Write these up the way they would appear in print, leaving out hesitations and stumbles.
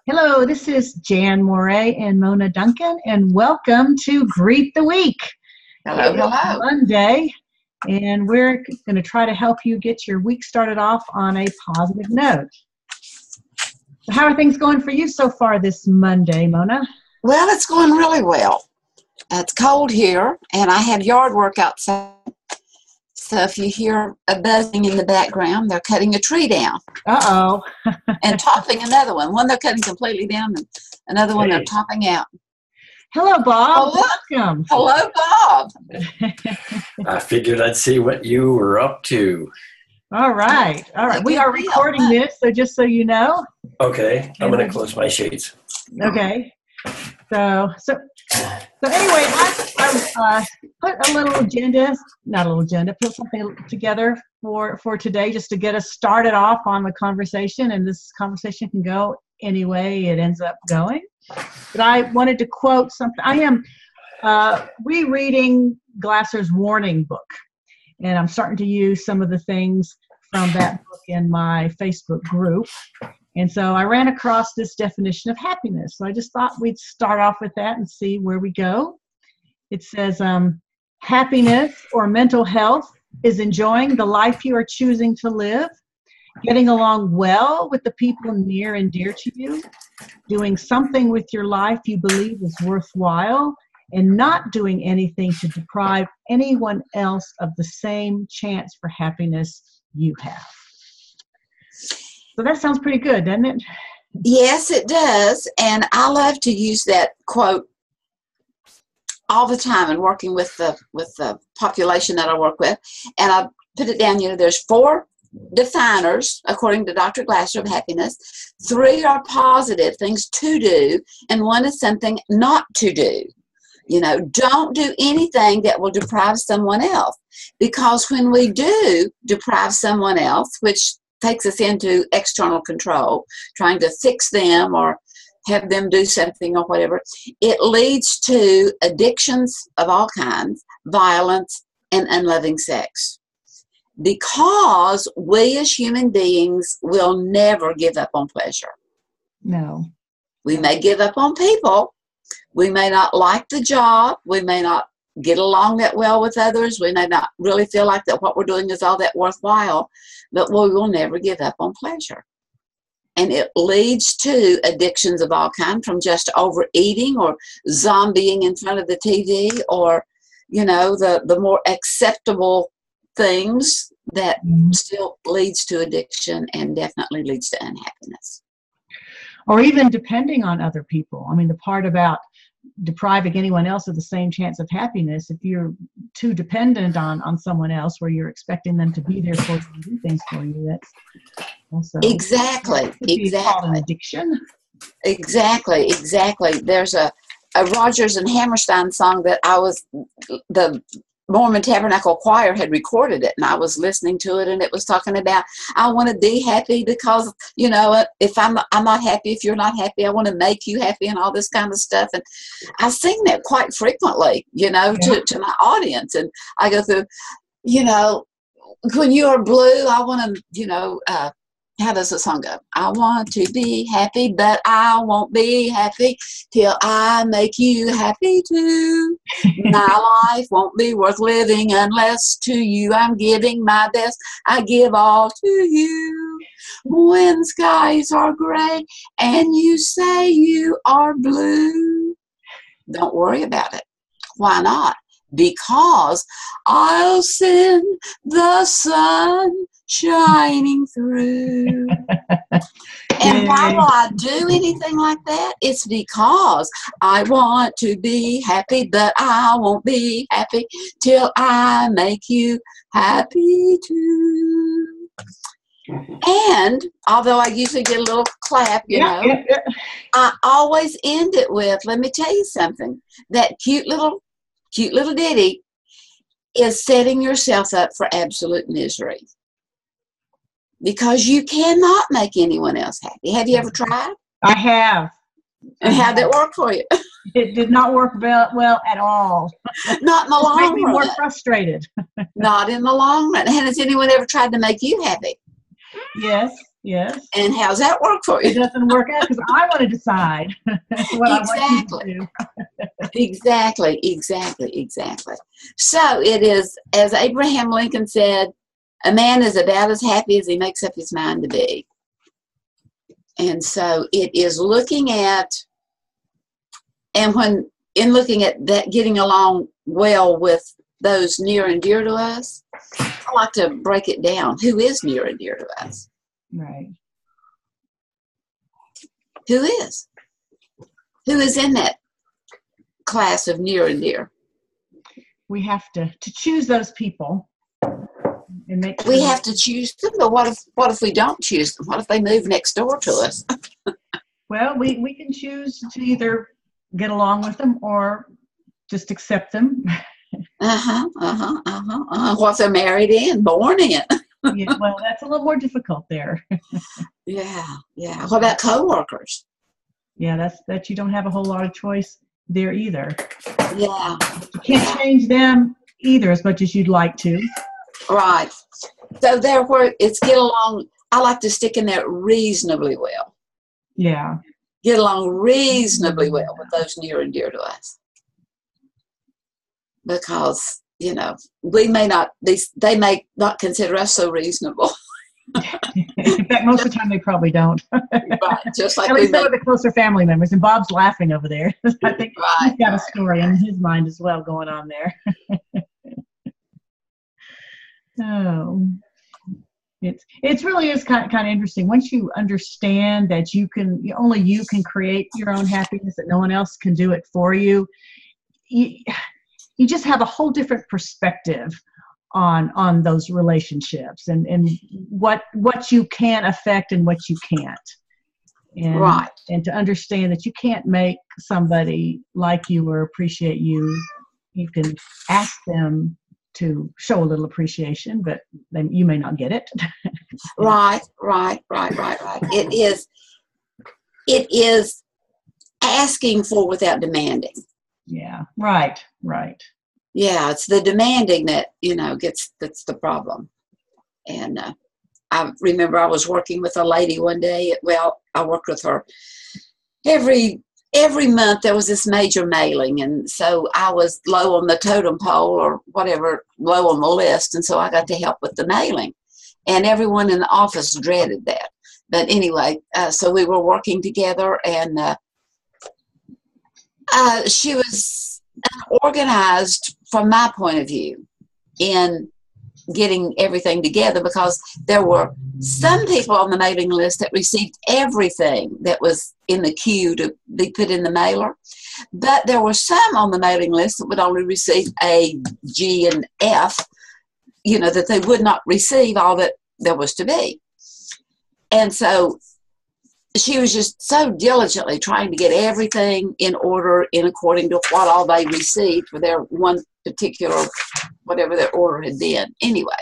Hello, this is Jan Moray and Mona Duncan, and welcome to Greet the Week. Hello, It's hello. Monday, and we're going to try to help you get your week started off on a positive note. So how are things going for you so far this Monday, Mona? Well, it's going really well. It's cold here, and I have yard work outside. So if you hear a buzzing in the background, they're cutting a tree down. Uh-oh. And topping another one. One they're cutting completely down, and another one they're topping out. Hello, Bob. Hello. Welcome. Hello, Bob. I figured I'd see what you were up to. All right. We are recording this, so just so you know. Okay, I'm going to close my shades. Okay. So anyway, I put a little agenda, put something together for today just to get us started off on the conversation, and this conversation can go any way it ends up going. But I wanted to quote something. I am rereading Glasser's Warning book, and I'm starting to use some of the things from that book in my Facebook group. And so I ran across this definition of happiness. So I just thought we'd start off with that and see where we go. It says, happiness or mental health is enjoying the life you are choosing to live, getting along well with the people near and dear to you, doing something with your life you believe is worthwhile, and not doing anything to deprive anyone else of the same chance for happiness you have. So that sounds pretty good, doesn't it? Yes, it does. And I love to use that quote all the time in working with the population that I work with. And I put it down, there's 4 definers, according to Dr. Glasser, of happiness. 3 are positive things to do, and 1 is something not to do. Don't do anything that will deprive someone else. Because when we do deprive someone else, which takes us into external control, trying to fix them or have them do something or whatever, it leads to addictions of all kinds, violence, and unloving sex. Because we as human beings will never give up on pleasure. No. We may give up on people. We may not like the job. We may not get along that well with others. We may not really feel like that what we're doing is all that worthwhile, but we will never give up on pleasure. And it leads to addictions of all kinds, from just overeating or zombieing in front of the TV, or, the more acceptable things that still leads to addiction and definitely leads to unhappiness. Or even depending on other people. I mean, the part about depriving anyone else of the same chance of happiness, if you're too dependent on someone else, where you're expecting them to be there for you and do things for you, that's also exactly called an addiction. Exactly. There's a Rodgers and Hammerstein song that the Mormon Tabernacle Choir had recorded it, and I was listening to it, and it was talking about, I want to be happy because, if I'm not happy, if you're not happy, I want to make you happy, and all this kind of stuff. And I sing that quite frequently, to my audience. And I go through, when you are blue, I want to, how does the song go? I want to be happy, but I won't be happy till I make you happy too. My life won't be worth living unless to you I'm giving my best. I give all to you. When skies are gray and you say you are blue, don't worry about it. Why not? Because I'll send the sun shining through. And why will I do anything like that? It's because I want to be happy, but I won't be happy till I make you happy too. And although I usually get a little clap, I always end it with, let me tell you something, that cute little ditty is setting yourself up for absolute misery. Because you cannot make anyone else happy. Have you ever tried? I have. And how did it work for you? It did not work well at all. Not in the long run. It made me more frustrated. Not in the long run. And has anyone ever tried to make you happy? Yes. Yes. And how's that work for It you? doesn't work out because I want to decide what I want you to do. Exactly. So it is, as Abraham Lincoln said, a man is about as happy as he makes up his mind to be. And so it is looking at, and when in looking at that, getting along well with those near and dear to us, I like to break it down. Who is near and dear to us? Right. Who is? Who is in that class of near and dear? We have to choose those people and make sure We have to choose them, but what if we don't choose them? What if they move next door to us? Well, we can choose to either get along with them or just accept them. What if they're married in, born in? Yeah, well, that's a little more difficult there. Yeah. What about coworkers? Yeah, that's you don't have a whole lot of choice there either. Yeah. You can't change them either as much as you'd like to. Right. So there where it's get along, I like to stick in there reasonably well. Yeah. Get along reasonably well with those near and dear to us. Because, you know, they may not consider us so reasonable. In fact, most of the time they probably don't. Right. Just like at least some of the closer family members. And Bob's laughing over there. I think he's got a story in his mind as well going on there. Oh, it really is kind of interesting once you understand that only you can create your own happiness, that no one else can do it for you. You just have a whole different perspective on those relationships and what you can affect and what you can't. And, right. And to understand that you can't make somebody like you or appreciate you. You can ask them to show a little appreciation, but then you may not get it. Right. It is asking for without demanding. Yeah. Right. Yeah, it's the demanding that, that's the problem. And I remember I was working with a lady one day. Well, I worked with her every month. There was this major mailing, and so I was low on the totem pole or whatever, low on the list, and so I got to help with the mailing. And everyone in the office dreaded that. But anyway, so we were working together, and she was organized from my point of view in getting everything together, because there were some people on the mailing list that received everything that was in the queue to be put in the mailer, but there were some on the mailing list that would only receive A, G, and F, that they would not receive all that there was to be. And so she was just so diligently trying to get everything in order in according to what all they received for their one particular, whatever their order had been. Anyway,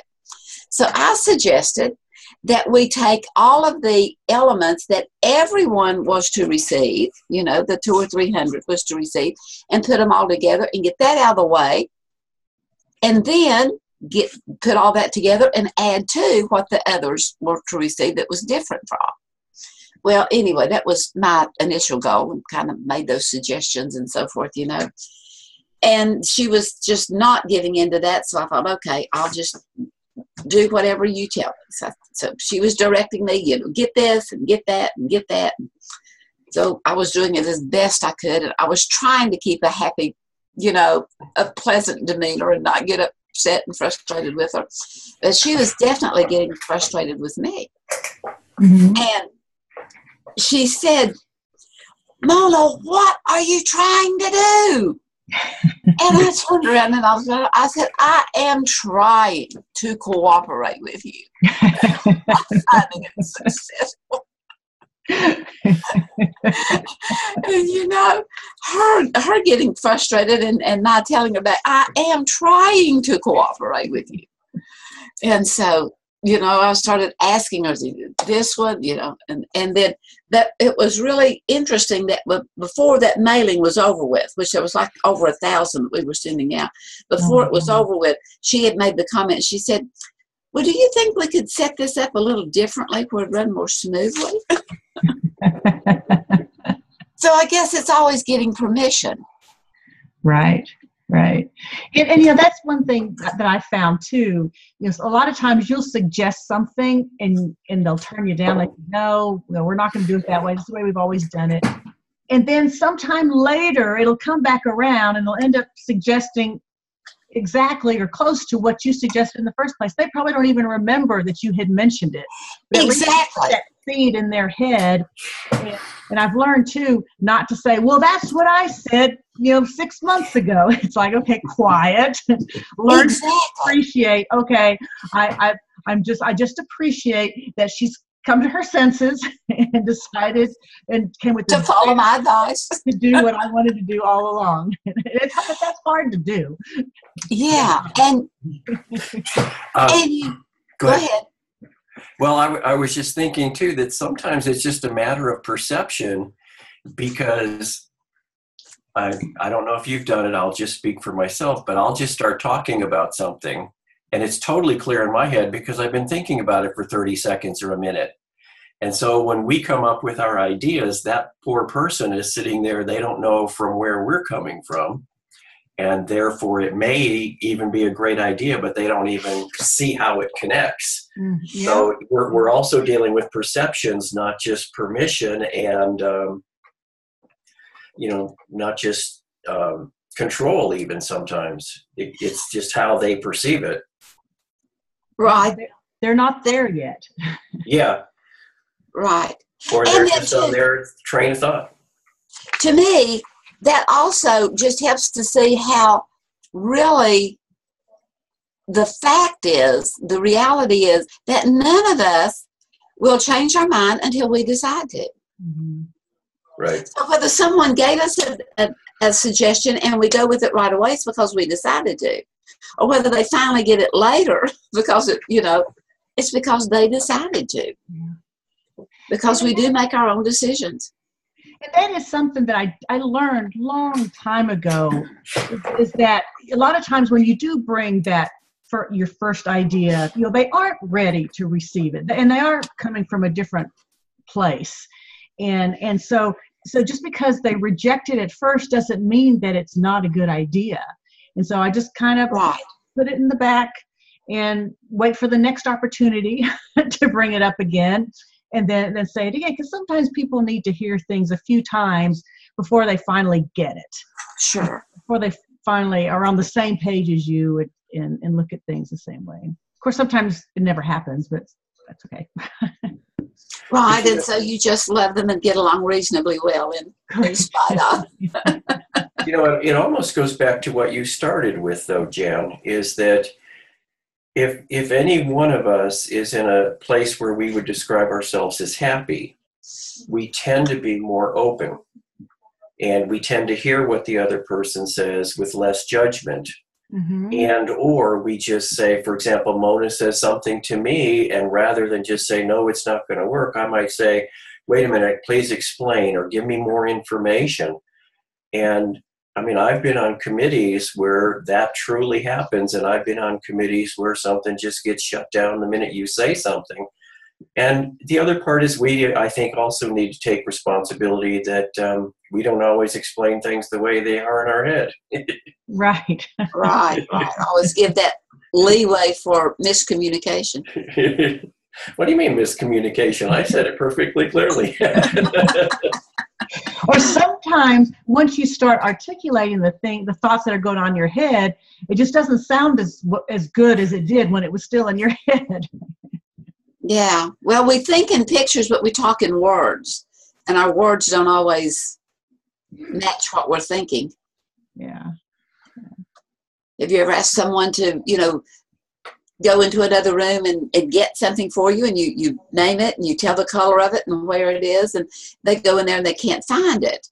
so I suggested that we take all of the elements that everyone was to receive, the 200 or 300 was to receive, and put them all together and get that out of the way, and then put all that together and add to what the others were to receive that was different from. Well, anyway, that was my initial goal, and kind of made those suggestions and so forth, And she was just not giving into that, so I thought, okay, I'll just do whatever you tell me. So she was directing me, get this and get that and get that. So I was doing it as best I could, and I was trying to keep a happy, a pleasant demeanor and not get upset and frustrated with her. But she was definitely getting frustrated with me. Mm-hmm. And she said, Mona, what are you trying to do? And I turned around and I said, I am trying to cooperate with you. I'm finding it successful. And her getting frustrated and not telling her that I am trying to cooperate with you. And so, I started asking her this one, and then that it was really interesting that before that mailing was over with, which there was like over 1,000 that we were sending out, before it was over with, she had made the comment. She said, Well, do you think we could set this up a little differently where it run more smoothly? So I guess it's always getting permission. Right, right. And you know, that's one thing that I found too. You know, a lot of times you'll suggest something and they'll turn you down like, no, we're not going to do it that way. This is the way we've always done it. And then sometime later, it'll come back around and they'll end up suggesting exactly or close to what you suggested in the first place. They probably don't even remember that you had mentioned it. But exactly. That seed in their head. And I've learned too not to say, well, that's what I said, 6 months ago. It's like, okay, quiet. Learn to appreciate. Okay, I just appreciate that she's come to her senses and decided and came with to follow my advice to do what I wanted to do all along. That's hard to do. Yeah, and go ahead. Well, I was just thinking too that sometimes it's just a matter of perception, because I don't know if you've done it. I'll just speak for myself, but I'll just start talking about something and it's totally clear in my head because I've been thinking about it for 30 seconds or a minute. And so when we come up with our ideas, that poor person is sitting there. They don't know from where we're coming from. And therefore, it may even be a great idea, but they don't even see how it connects. Yeah. So we're also dealing with perceptions, not just permission, and not just control. Even sometimes it's just how they perceive it. Right. They're not there yet. Yeah. Right. Or they're just on their train of thought. To me, that also just helps to see how really the reality is that none of us will change our mind until we decide to. Mm-hmm. Right. So whether someone gave us a suggestion and we go with it right away, it's because we decided to. Or whether they finally get it later because it's because they decided to. Yeah. Because we do make our own decisions. And that is something that I learned long time ago, is that a lot of times when you do bring that for your first idea, they aren't ready to receive it, and they are coming from a different place. And so just because they reject it at first doesn't mean that it's not a good idea. And so I just kind of put it in the back and wait for the next opportunity to bring it up again. And then say it again, because sometimes people need to hear things a few times before they finally get it. Sure. Before they finally are on the same page as you and look at things the same way. Of course, sometimes it never happens, but that's okay. Right, and so you just love them and get along reasonably well in spite of. It almost goes back to what you started with, though, Jan, is that if any one of us is in a place where we would describe ourselves as happy, we tend to be more open, and we tend to hear what the other person says with less judgment. Mm-hmm. And or we just say, for example, Mona says something to me, and rather than just say, no, it's not going to work, I might say, wait a minute, please explain or give me more information. And I've been on committees where that truly happens, and I've been on committees where something just gets shut down the minute you say something. And the other part is I think, also need to take responsibility that we don't always explain things the way they are in our head. Right. Right. Always give that leeway for miscommunication. What do you mean miscommunication? I said it perfectly clearly. Or sometimes once you start articulating the thoughts that are going on in your head, it just doesn't sound as good as it did when it was still in your head. Yeah. Well, we think in pictures, but we talk in words, and our words don't always match what we're thinking. Yeah. Have you ever asked someone to, go into another room and get something for you, and you name it and you tell the color of it and where it is, and they go in there and they can't find it,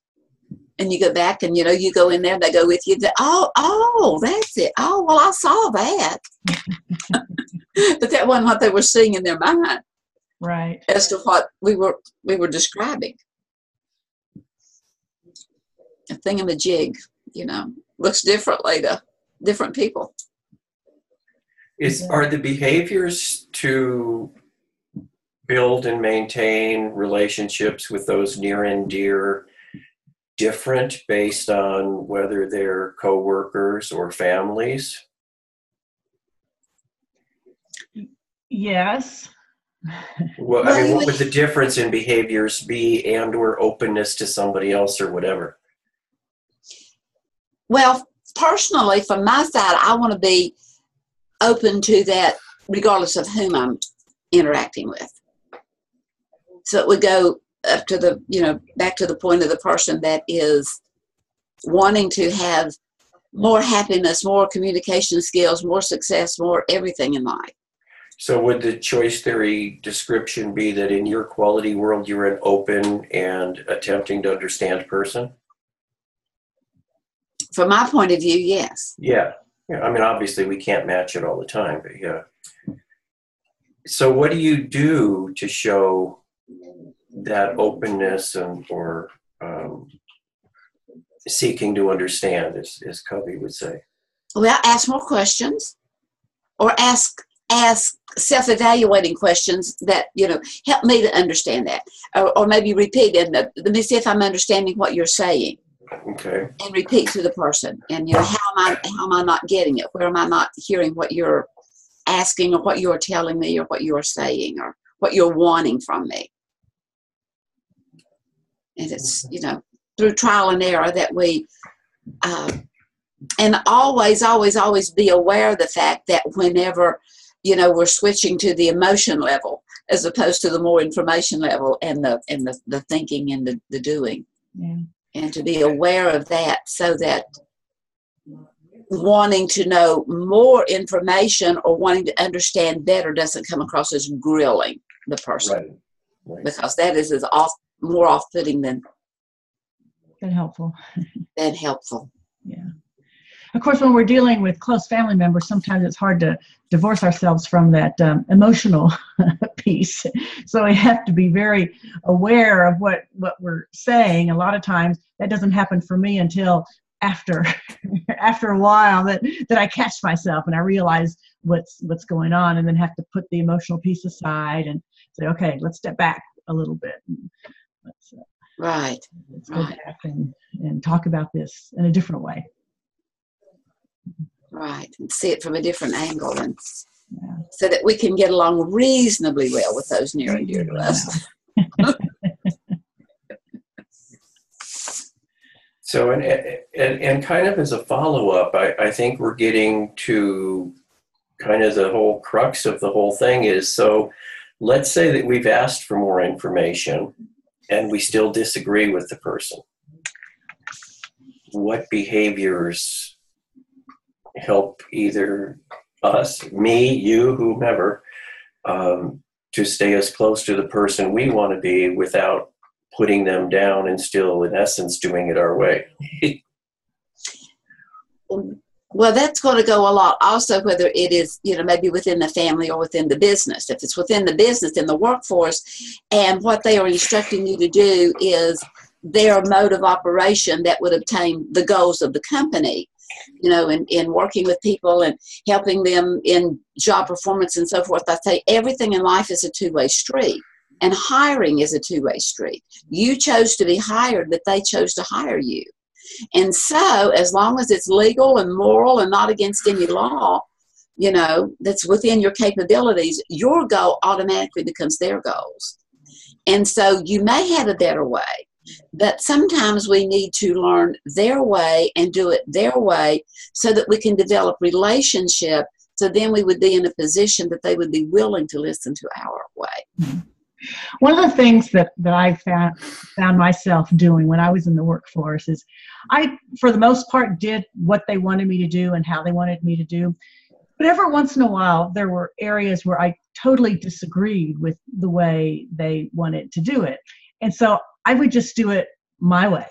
and you go back and you go in there and they go with you. Oh, that's it. Oh, well, I saw that, but that wasn't what they were seeing in their mind, right? As to what we were describing. A thingamajig, looks differently to different people. Are the behaviors to build and maintain relationships with those near and dear different based on whether they're coworkers or families? Yes. Well, I mean, what would the difference in behaviors be, and or openness to somebody else or whatever? Well, personally, from my side, I want to be open to that regardless of whom I'm interacting with. So it would go up to the, back to the point of the person that is wanting to have more happiness, more communication skills, more success, more everything in life. So would the choice theory description be that in your quality world, you're an open and attempting to understand person? From my point of view, yes. Yeah. I mean, obviously we can't match it all the time, but yeah. So what do you do to show that openness or seeking to understand, as Covey would say? Well, ask more questions, or ask self-evaluating questions that, help me to understand that. Or maybe repeat it. Let me see if I'm understanding what you're saying. Okay. And repeat to the person. And, how am I not getting it? Where am I not hearing what you're asking, or what you're telling me, or what you're saying, or what you're wanting from me? And it's, through trial and error that we, and always be aware of the fact that whenever, we're switching to the emotion level as opposed to the more information level and the thinking and the doing. Yeah. And to be aware of that, so that wanting to know more information or wanting to understand better doesn't come across as grilling the person. Right. Because that is more off-putting than helpful. Yeah. Of course, when we're dealing with close family members, sometimes it's hard to divorce ourselves from that emotional piece. So we have to be very aware of what we're saying. A lot of times that doesn't happen for me until after a while that I catch myself and I realize what's going on, and then have to put the emotional piece aside and say, okay, let's step back a little bit. Let's go back and talk about this in a different way. Right, and see it from a different angle, and so that we can get along reasonably well with those near and dear to us. So, and kind of as a follow-up, I think we're getting to kind of the whole crux of the whole thing is, so let's say that we've asked for more information and we still disagree with the person. What behaviors help either us, me, you, whomever, to stay as close to the person we want to be without putting them down and still, in essence, doing it our way? Well, that's going to go a lot also, whether it is, maybe within the family or within the business. If it's within the business, in the workforce, and what they are instructing you to do is their mode of operation that would obtain the goals of the company, in working with people and helping them in job performance and so forth. I say everything in life is a two-way street, and hiring is a two-way street. You chose to be hired, but they chose to hire you. And so as long as it's legal and moral and not against any law, that's within your capabilities, your goal automatically becomes their goals. And so you may have a better way, but sometimes we need to learn their way and do it their way so that we can develop relationship. So then we would be in a position that they would be willing to listen to our way. One of the things that I found myself doing when I was in the workforce is I, for the most part, did what they wanted me to do and how they wanted me to do. But every once in a while, there were areas where I totally disagreed with the way they wanted to do it. And so I would just do it my way.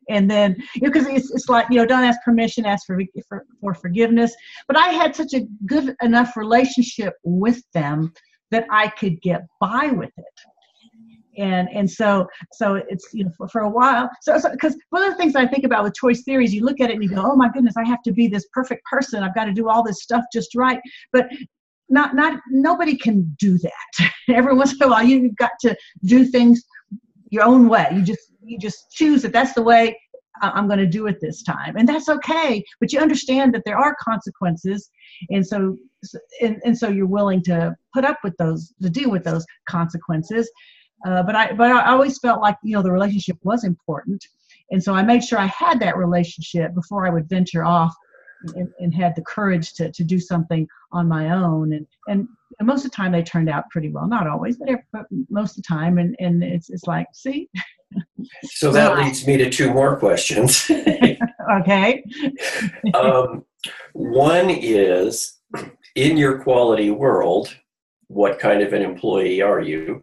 And then, because it's like, don't ask permission, ask for forgiveness. But I had such a good enough relationship with them that I could get by with it. And so it's, for a while, so because one of the things I think about with choice theory is you look at it and you go, oh my goodness, I have to be this perfect person, I've got to do all this stuff just right. But nobody can do that. Every once in a while you've got to do things your own way. You just choose that that's the way I'm going to do it this time, and that's okay. But you understand that there are consequences, and so you're willing to put up with those, to deal with those consequences. But I always felt like, the relationship was important. And so I made sure I had that relationship before I would venture off and had the courage to do something on my own. And most of the time they turned out pretty well. Not always, but most of the time. And it's like, see? So that leads me to two more questions. Okay. One is, in your quality world, what kind of an employee are you?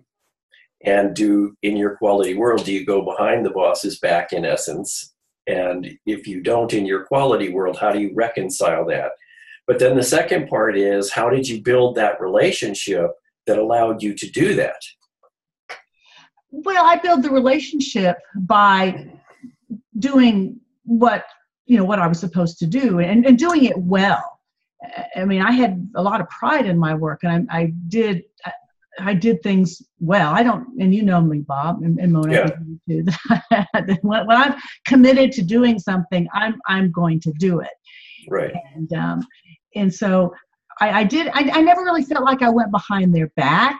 And in your quality world, do you go behind the boss's back in essence? And if you don't in your quality world, how do you reconcile that? But then the second part is, how did you build that relationship that allowed you to do that? Well, I built the relationship by doing what I was supposed to do, and doing it well. I mean, I had a lot of pride in my work, and I did things well. And you know me, Bob, and Mona, Yeah. you too. When I'm committed to doing something, I'm going to do it. Right. And so I did. I never really felt like I went behind their back,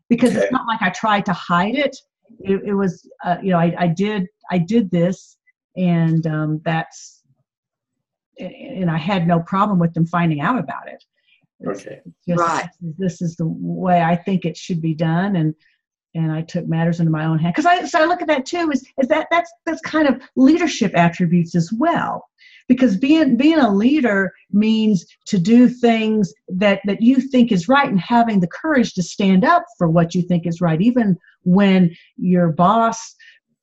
because It's not like I tried to hide it. It was, I did this, and that's, and I had no problem with them finding out about it. Okay. Right. This is the way I think it should be done, and I took matters into my own hand. Because I look at that too, is that's kind of leadership attributes as well. Because being a leader means to do things that you think is right, and having the courage to stand up for what you think is right, even when your boss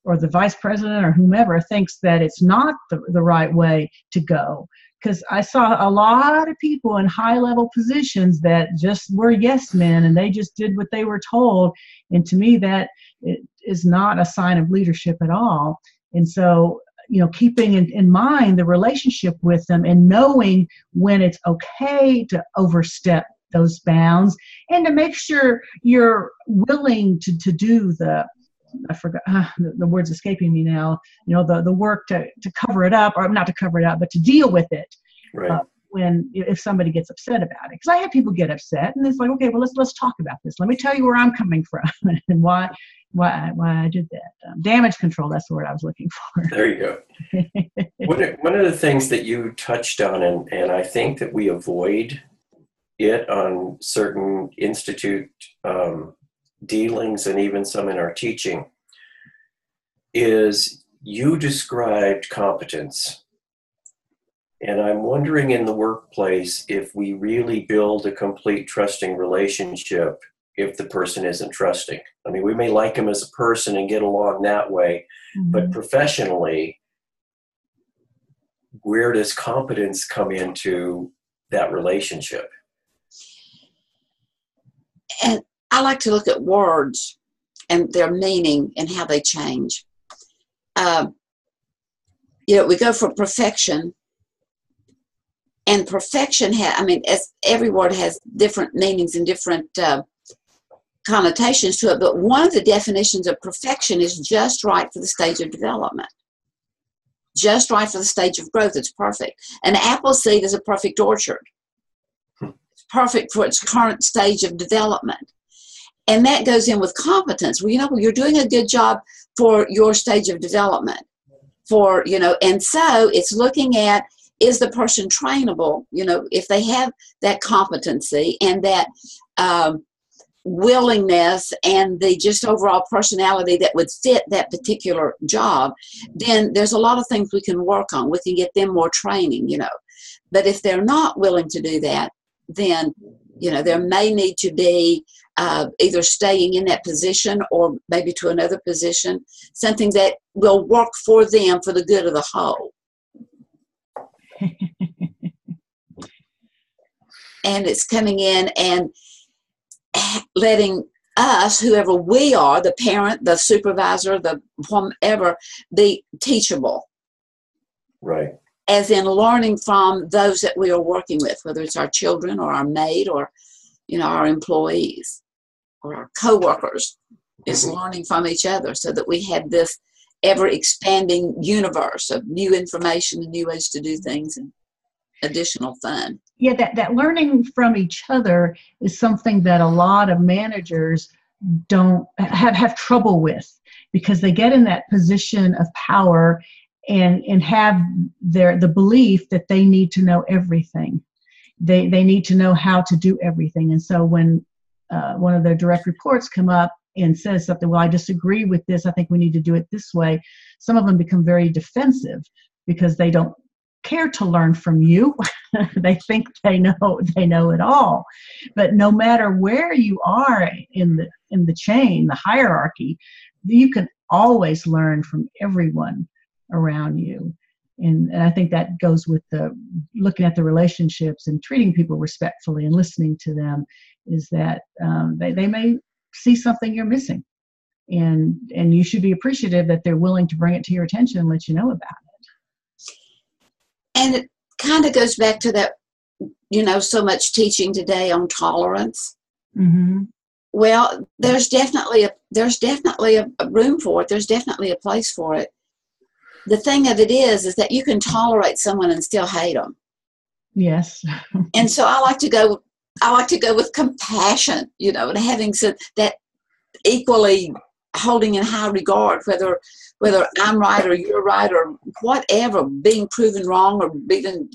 or the vice president or whomever thinks that it's not the right way to go. Because I saw a lot of people in high-level positions that just were yes men, and they just did what they were told. And to me, that is not a sign of leadership at all. And so, keeping in mind the relationship with them, and knowing when it's okay to overstep those bounds, and to make sure you're willing to do I forgot the word's escaping me now. The work to cover it up, or not to cover it up, but to deal with it. Right. If somebody gets upset about it, because I had people get upset, and it's like, okay, well, let's talk about this. Let me tell you where I'm coming from and why I did that. Damage control. That's the word I was looking for. There you go. One of the things that you touched on, and I think that we avoid it on certain institute dealings, and even some in our teaching, is you described competence. And I'm wondering, in the workplace, if we really build a complete trusting relationship if the person isn't trusting. I mean, we may like them as a person and get along that way, but professionally, where does competence come into that relationship? And I like to look at words and their meaning and how they change. We go for perfection, and perfection as every word has different meanings and different connotations to it. But one of the definitions of perfection is just right for the stage of development, just right for the stage of growth. It's perfect. An apple seed is a perfect orchard. It's perfect for its current stage of development. And that goes in with competence. Well, you're doing a good job for your stage of development. And so it's looking at, is the person trainable? If they have that competency and that willingness and the just overall personality that would fit that particular job, then there's a lot of things we can work on. We can get them more training, But if they're not willing to do that, then, there may need to be either staying in that position or maybe to another position, something that will work for them for the good of the whole. And it's coming in and letting us, whoever we are, the parent, the supervisor, the whomever, be teachable. Right. As in learning from those that we are working with, whether it's our children or our maid or, our employees or our coworkers, is learning from each other so that we have this ever-expanding universe of new information and new ways to do things and additional fun. Yeah, that learning from each other is something that a lot of managers don't have trouble with, because they get in that position of power and have the belief that they need to know everything. They need to know how to do everything. And so when one of their direct reports come up and says something, well, I disagree with this, I think we need to do it this way, some of them become very defensive because they don't care to learn from you. They think they know it all. But no matter where you are in the chain, the hierarchy, you can always learn from everyone around you. And I think that goes with the looking at the relationships and treating people respectfully and listening to them, is that they may see something you're missing. And you should be appreciative that they're willing to bring it to your attention and let you know about it. And it kind of goes back to that, so much teaching today on tolerance. Mm-hmm. Well, there's definitely a room for it. There's definitely a place for it. The thing of it is that you can tolerate someone and still hate them. Yes. And so I like to go with compassion, and having that equally holding in high regard, whether I'm right or you're right or whatever, being proven wrong or being,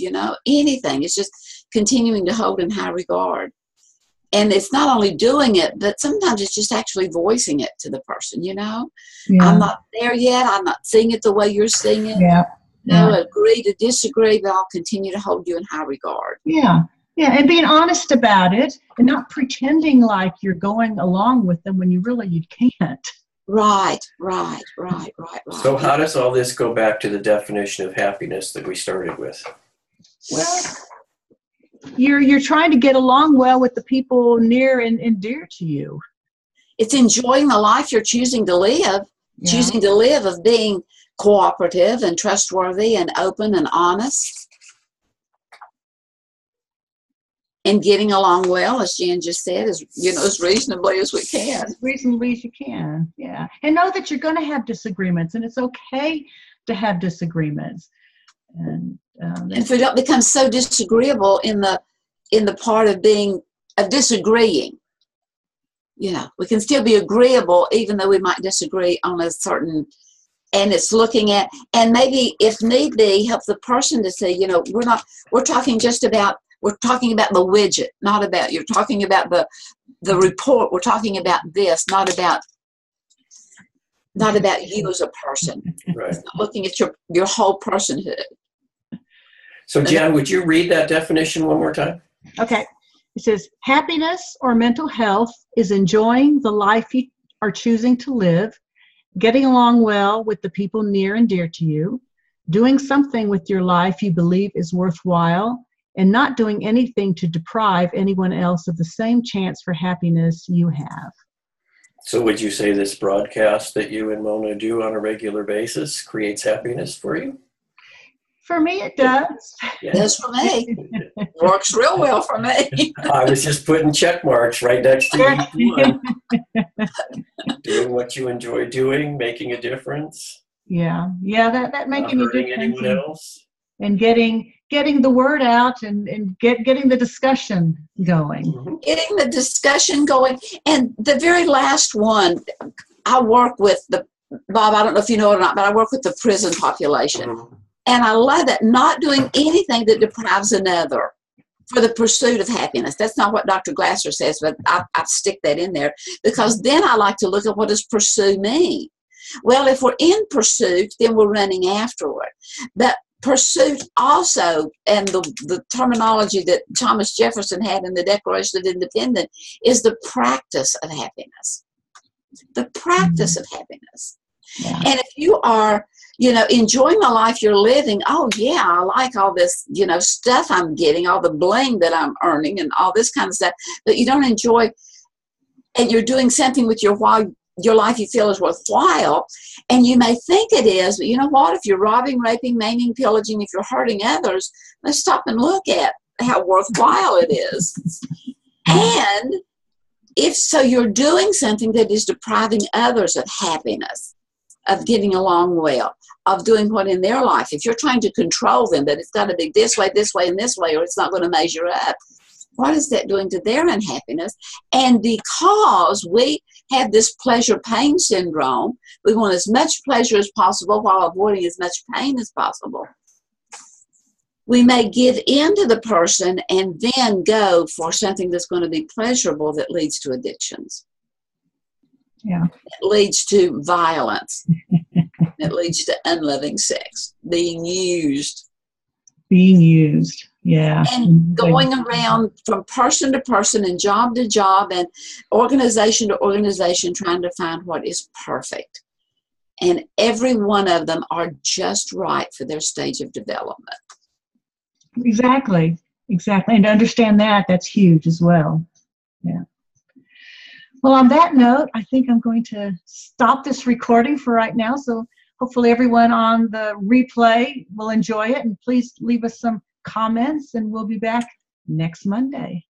anything. It's just continuing to hold in high regard. And it's not only doing it, but sometimes it's just actually voicing it to the person, Yeah. I'm not there yet. I'm not seeing it the way you're seeing it. Yeah. Agree to disagree, but I'll continue to hold you in high regard. Yeah. Yeah. And being honest about it and not pretending like you're going along with them when you can't. Right. So how does all this go back to the definition of happiness that we started with? Well, you're trying to get along well with the people near and dear to you. It's enjoying the life you're choosing to live, of being cooperative and trustworthy and open and honest and getting along well, as Jan just said, as reasonably as we can. As reasonably as you can, yeah. And know that you're going to have disagreements, and it's okay to have disagreements. And if we don't become so disagreeable in the part of disagreeing, we can still be agreeable even though we might disagree on a certain. And it's looking at, and maybe if need be, help the person to say, we're talking about the widget, not about, you're talking about the report. We're talking about this, not about you as a person. Right. It's not looking at your whole personhood. So Jan, would you read that definition one more time? Okay. It says, happiness or mental health is enjoying the life you are choosing to live, getting along well with the people near and dear to you, doing something with your life you believe is worthwhile, and not doing anything to deprive anyone else of the same chance for happiness you have. So would you say this broadcast that you and Mona do on a regular basis creates happiness for you? For me, it does. It does for me. Works real well for me. I was just putting check marks right next to each one. Doing what you enjoy doing, making a difference. Yeah, that making a difference. Anyone else? And getting the word out and getting the discussion going. Mm-hmm. Getting the discussion going. And the very last one, I work with Bob, I don't know if you know it or not, but I work with the prison population. Mm-hmm. And I love that, not doing anything that deprives another for the pursuit of happiness. That's not what Dr. Glasser says, but I stick that in there because then I like to look at what does pursue mean. Well, if we're in pursuit, then we're running afterward. But pursuit also, and the terminology that Thomas Jefferson had in the Declaration of Independence, is the practice of happiness. The practice of happiness. Yeah. And if you are, enjoying the life you're living, oh yeah, I like all this, stuff I'm getting, all the bling that I'm earning and all this kind of stuff, but you don't enjoy and you're doing something with your life you feel is worthwhile, and you may think it is, but you know what? If you're robbing, raping, maiming, pillaging, if you're hurting others, let's stop and look at how worthwhile it is. And if so, you're doing something that is depriving others of happiness, of getting along well, of doing what in their life. If you're trying to control them, that it's got to be this way, and this way, or it's not going to measure up, what is that doing to their unhappiness? And because we have this pleasure-pain syndrome, we want as much pleasure as possible while avoiding as much pain as possible. We may give in to the person and then go for something that's going to be pleasurable that leads to addictions. Yeah. It leads to violence. It leads to unloving sex, being used. Being used, yeah. And going around from person to person and job to job and organization to organization trying to find what is perfect. And every one of them are just right for their stage of development. Exactly. And to understand that, that's huge as well. Yeah. Well, on that note, I think I'm going to stop this recording for right now. So hopefully everyone on the replay will enjoy it. And please leave us some comments, and we'll be back next Monday.